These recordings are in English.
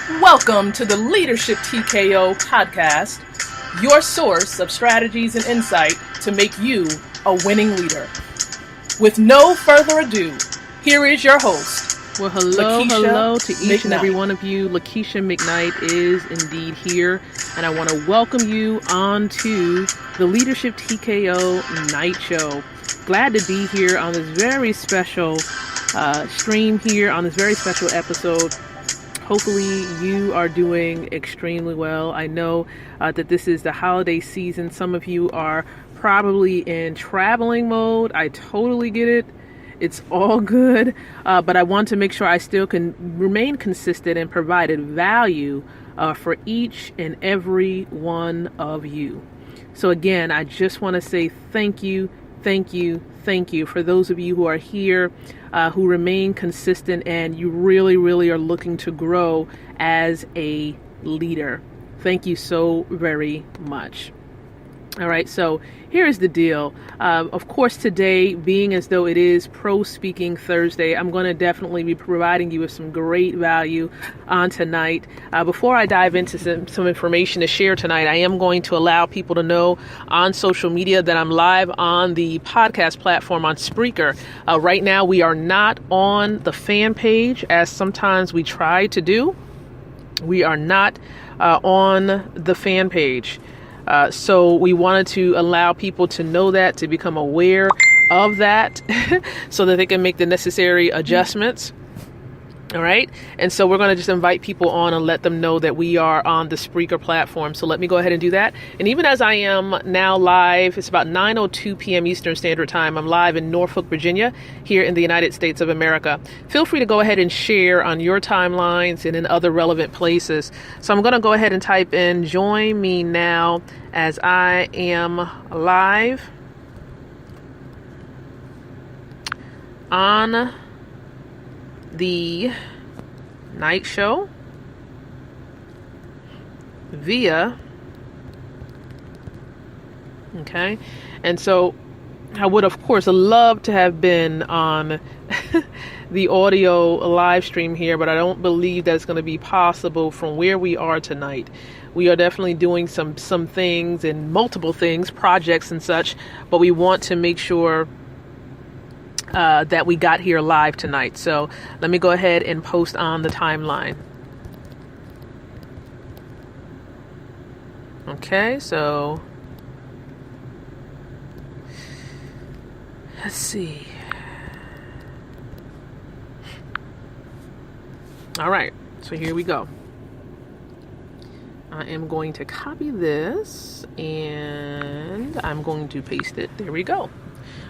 Welcome to the Leadership TKO podcast, your source of strategies and insight to make you a winning leader. With no further ado, here is your host. Well, hello to each and every one of you. Lakeisha McKnight is indeed here, and I want to welcome you on to the Leadership TKO Night Show. Glad to be here on this very special stream here, on this very special episode. Hopefully you are doing extremely well. I know that this is the holiday season. Some of you are probably in traveling mode. I totally get it. It's all good. But I want to make sure I still can remain consistent and provided value for each and every one of you. So again, I just want to say thank you for those of you who are here, who remain consistent, and you really are looking to grow as a leader. Thank you so very much. All right, so here's the deal. Of course, today, being as though it is Pro Speaking Thursday, I'm going to definitely be providing you with some great value on tonight. Before I dive into some information to share tonight, I am going to allow people to know on social media that I'm live on the podcast platform on Spreaker. Right now, we are not on the fan page, as sometimes we try to do. We are not on the fan page. So we wanted to allow people to know that, to become aware of that so that they can make the necessary adjustments. All right. And so we're going to just invite people on and let them know that we are on the Spreaker platform. So let me go ahead and do that. And even as I am now live, it's about 9:02 p.m. Eastern Standard Time. I'm live in Norfolk, Virginia, here in the United States of America. Feel free to go ahead and share on your timelines and in other relevant places. So I'm going to go ahead and type in join me now as I am live on the night show via, okay, and so I would of course love to have been on the audio live stream here, but I don't believe that's going to be possible from where we are tonight. We are definitely doing some things and multiple things, projects and such, but we want to make sure that we got here live tonight. So let me go ahead and post on the timeline. Okay, so let's see. All right, so here we go. I am going to copy this and I'm going to paste it. There we go.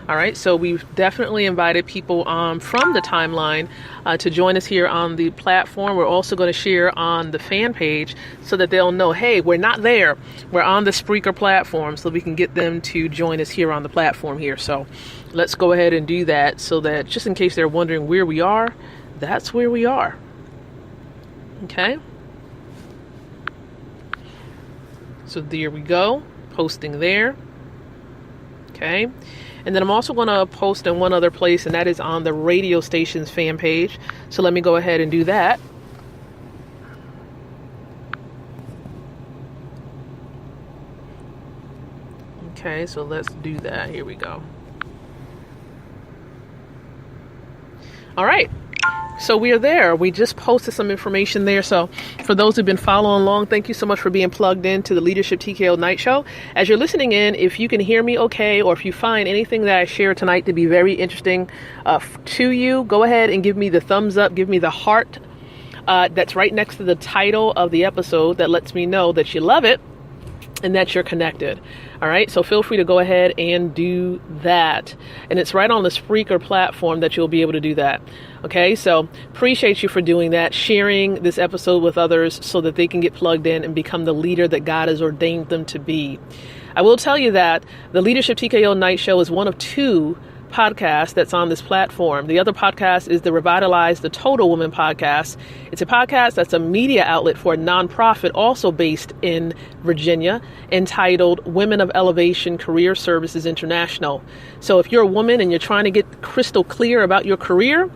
All right, so we've definitely invited people from the timeline to join us here on the platform. We're also going to share on the fan page so that they'll know, hey, we're not there. We're on the Spreaker platform, so we can get them to join us here on the platform here. So let's go ahead and do that so that just in case they're wondering where we are, that's where we are. Okay. So there we go, posting there. Okay. And then I'm also going to post in one other place, and that is on the radio station's fan page. So let me go ahead and do that. Okay, so let's do that. Here we go. All right. So we are there. We just posted some information there. So for those who've been following along, thank you so much for being plugged into the Leadership TKO Night Show. As you're listening in, if you can hear me okay, or if you find anything that I share tonight to be very interesting to you, go ahead and give me the thumbs up, give me the heart that's right next to the title of the episode that lets me know that you love it and that you're connected. All right, so feel free to go ahead and do that. And it's right on the Spreaker platform that you'll be able to do that. Okay, so appreciate you for doing that, sharing this episode with others so that they can get plugged in and become the leader that God has ordained them to be. I will tell you that the Leadership TKO Night Show is one of two podcast that's on this platform. The other podcast is the Revitalize the Total Woman podcast. It's a podcast that's a media outlet for a nonprofit also based in Virginia entitled Women of Elevation Career Services International. So if you're a woman and you're trying to get crystal clear about your career,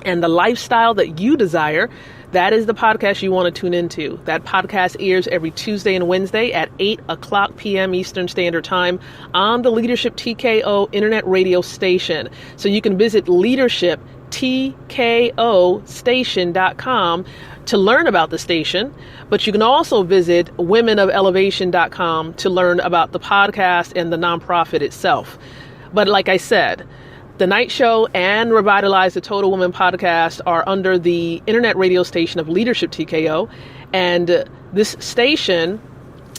and the lifestyle that you desire, that is the podcast you want to tune into. That podcast airs every Tuesday and Wednesday at 8 o'clock p.m. Eastern Standard Time on the Leadership TKO internet radio station. So you can visit leadershiptkostation.com to learn about the station, but you can also visit womenofElevation.com to learn about the podcast and the nonprofit itself. But like I said, The Night Show and Revitalize the Total Woman podcast are under the internet radio station of Leadership TKO, and this station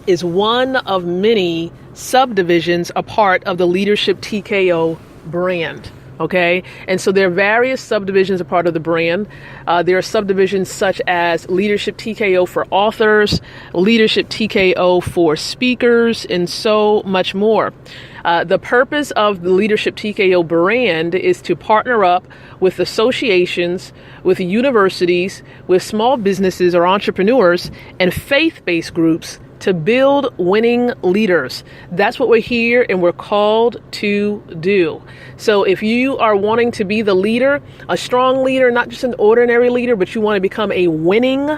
is one of many subdivisions, a part of the Leadership TKO brand. Okay, and so there are various subdivisions a part of the brand. There are subdivisions such as Leadership TKO for authors, Leadership TKO for speakers, and so much more. The purpose of the Leadership TKO brand is to partner up with associations, with universities, with small businesses or entrepreneurs, and faith-based groups to build winning leaders. That's what we're here and we're called to do. So if you are wanting to be the leader, a strong leader, not just an ordinary leader, but you want to become a winning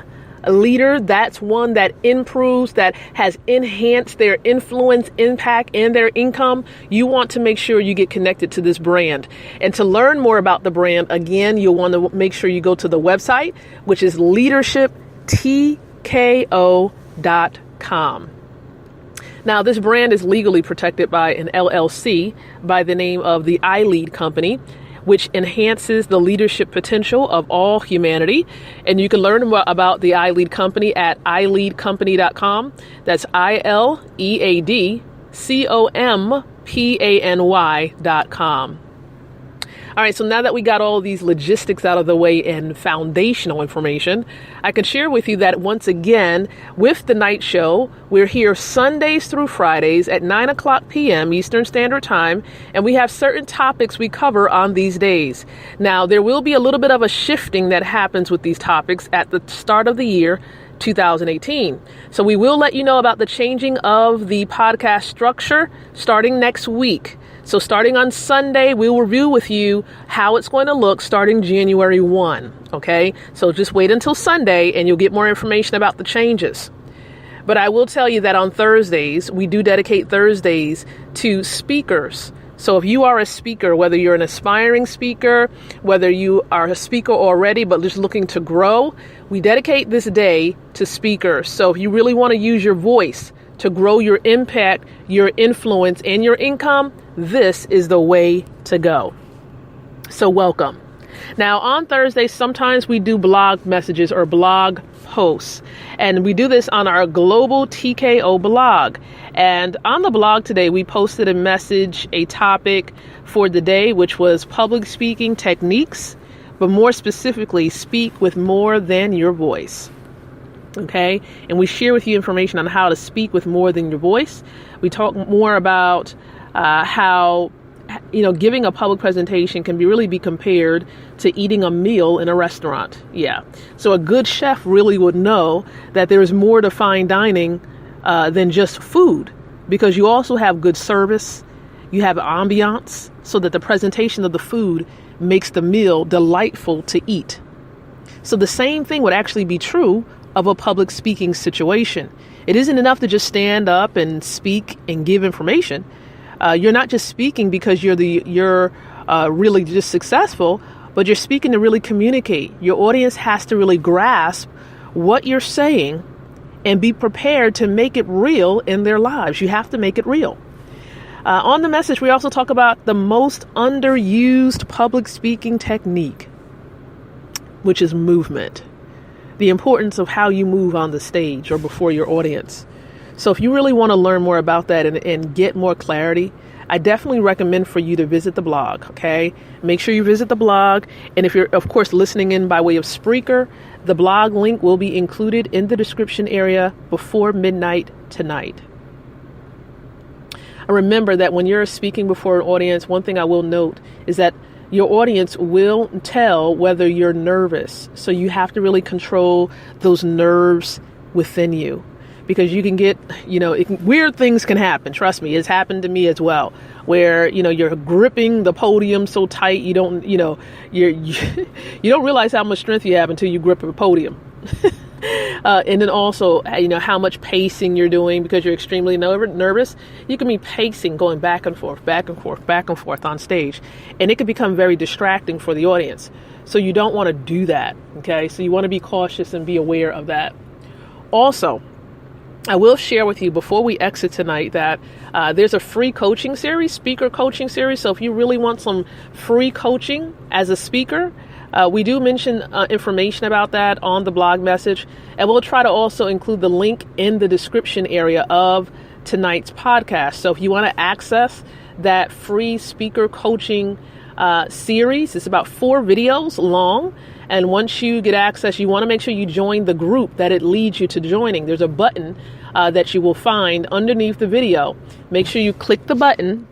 leader, that's one that improves, that has enhanced their influence, impact, and their income, you want to make sure you get connected to this brand. And to learn more about the brand, again, you'll want to make sure you go to the website, which is leadershiptko.com. Now, this brand is legally protected by an LLC by the name of the iLead Company, which enhances the leadership potential of all humanity. And you can learn more about the iLead Company at ileadcompany.com. That's ILEADCOMPANY.com. All right, so now that we got all these logistics out of the way and foundational information, I can share with you that once again, with The Night Show, we're here Sundays through Fridays at 9 o'clock p.m. Eastern Standard Time, and we have certain topics we cover on these days. Now, there will be a little bit of a shifting that happens with these topics at the start of the year 2018. So we will let you know about the changing of the podcast structure starting next week. So starting on Sunday, we'll review with you how it's going to look starting January 1. Okay, so just wait until Sunday and you'll get more information about the changes. But I will tell you that on Thursdays, we do dedicate Thursdays to speakers. So if you are a speaker, whether you're an aspiring speaker, whether you are a speaker already but just looking to grow, we dedicate this day to speakers. So if you really want to use your voice to grow your impact, your influence, and your income, this is the way to go. So welcome. Now on Thursdays, sometimes we do blog messages or blog posts, and we do this on our Global TKO blog. And on the blog today, we posted a message, a topic for the day, which was public speaking techniques, but more specifically, speak with more than your voice. Okay, and we share with you information on how to speak with more than your voice. We talk more about how, giving a public presentation can really be compared to eating a meal in a restaurant. Yeah. So a good chef really would know that there is more to fine dining than just food, because you also have good service, you have ambiance, so that the presentation of the food makes the meal delightful to eat. So the same thing would actually be true of a public speaking situation. It isn't enough to just stand up and speak and give information. You're not just speaking because you're really just successful, but you're speaking to really communicate. Your audience has to really grasp what you're saying and be prepared to make it real in their lives. You have to make it real. On the message, we also talk about the most underused public speaking technique, which is movement. The importance of how you move on the stage or before your audience. So if you really want to learn more about that and get more clarity, I definitely recommend for you to visit the blog, okay? Make sure you visit the blog. And if you're, of course, listening in by way of Spreaker, the blog link will be included in the description area before midnight tonight. Remember that when you're speaking before an audience, one thing I will note is that your audience will tell whether you're nervous. So you have to really control those nerves within you, because you can get, weird things can happen. Trust me, it's happened to me as well, where, you're gripping the podium so tight, you don't realize how much strength you have until you grip a podium. And then also, how much pacing you're doing because you're extremely nervous. You can be pacing, going back and forth, back and forth, back and forth on stage. And it can become very distracting for the audience. So you don't want to do that. Okay. So you want to be cautious and be aware of that. Also, I will share with you before we exit tonight that there's a free coaching series, speaker coaching series. So if you really want some free coaching as a speaker, we do mention information about that on the blog message, and we'll try to also include the link in the description area of tonight's podcast. So if you want to access that free speaker coaching series, it's about 4 videos long. And once you get access, you want to make sure you join the group that it leads you to joining. There's a button that you will find underneath the video. Make sure you click the button,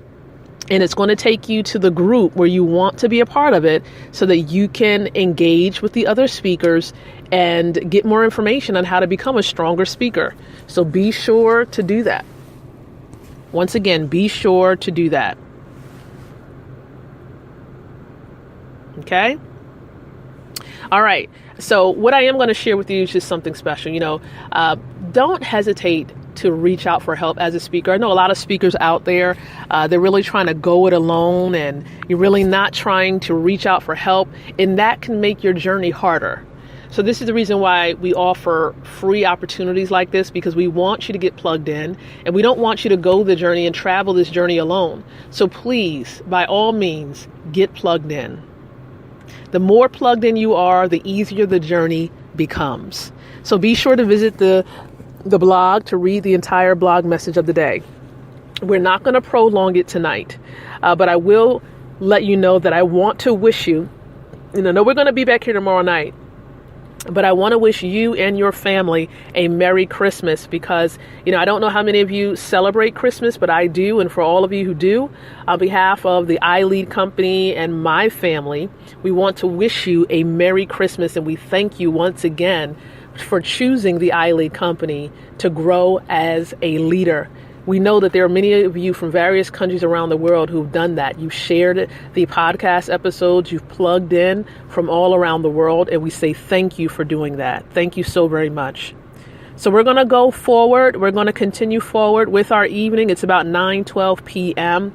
and it's going to take you to the group where you want to be a part of it so that you can engage with the other speakers and get more information on how to become a stronger speaker. So be sure to do that. Once again, be sure to do that. Okay? All right. So what I am going to share with you is just something special. Don't hesitate to reach out for help as a speaker. I know a lot of speakers out there, they're really trying to go it alone, and you're really not trying to reach out for help, and that can make your journey harder. So this is the reason why we offer free opportunities like this, because we want you to get plugged in, and we don't want you to go the journey and travel this journey alone. So please, by all means, get plugged in. The more plugged in you are, the easier the journey becomes. So be sure to visit the blog to read the entire blog message of the day. We're not going to prolong it tonight, but I will let you know that I want to wish you, I know we're going to be back here tomorrow night, but I want to wish you and your family a Merry Christmas, because, I don't know how many of you celebrate Christmas, but I do. And for all of you who do, on behalf of the iLead company and my family, we want to wish you a Merry Christmas. And we thank you once again for choosing the iLead company to grow as a leader. We know that there are many of you from various countries around the world who've done that. You've shared the podcast episodes, you've plugged in from all around the world, and we say thank you for doing that. Thank you so very much. So we're going to go forward. We're going to continue forward with our evening. It's about 9:12 p.m.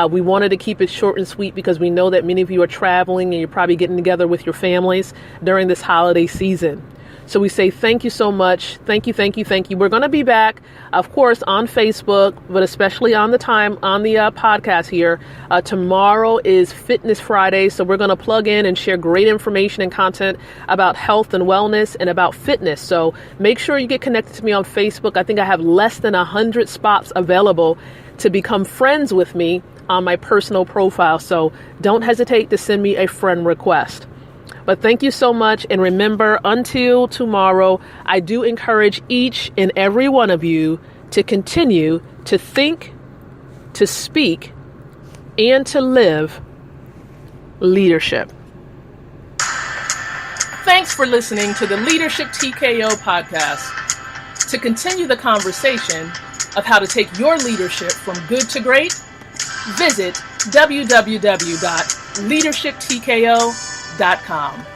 We wanted to keep it short and sweet because we know that many of you are traveling and you're probably getting together with your families during this holiday season. So we say thank you so much. Thank you, thank you, thank you. We're going to be back, of course, on Facebook, but especially on the podcast here. Tomorrow is Fitness Friday, so we're going to plug in and share great information and content about health and wellness and about fitness. So make sure you get connected to me on Facebook. I think I have less than 100 spots available to become friends with me on my personal profile. So don't hesitate to send me a friend request. But thank you so much. And remember, until tomorrow, I do encourage each and every one of you to continue to think, to speak, and to live leadership. Thanks for listening to the Leadership TKO podcast. To continue the conversation of how to take your leadership from good to great, visit www.leadershiptko.com.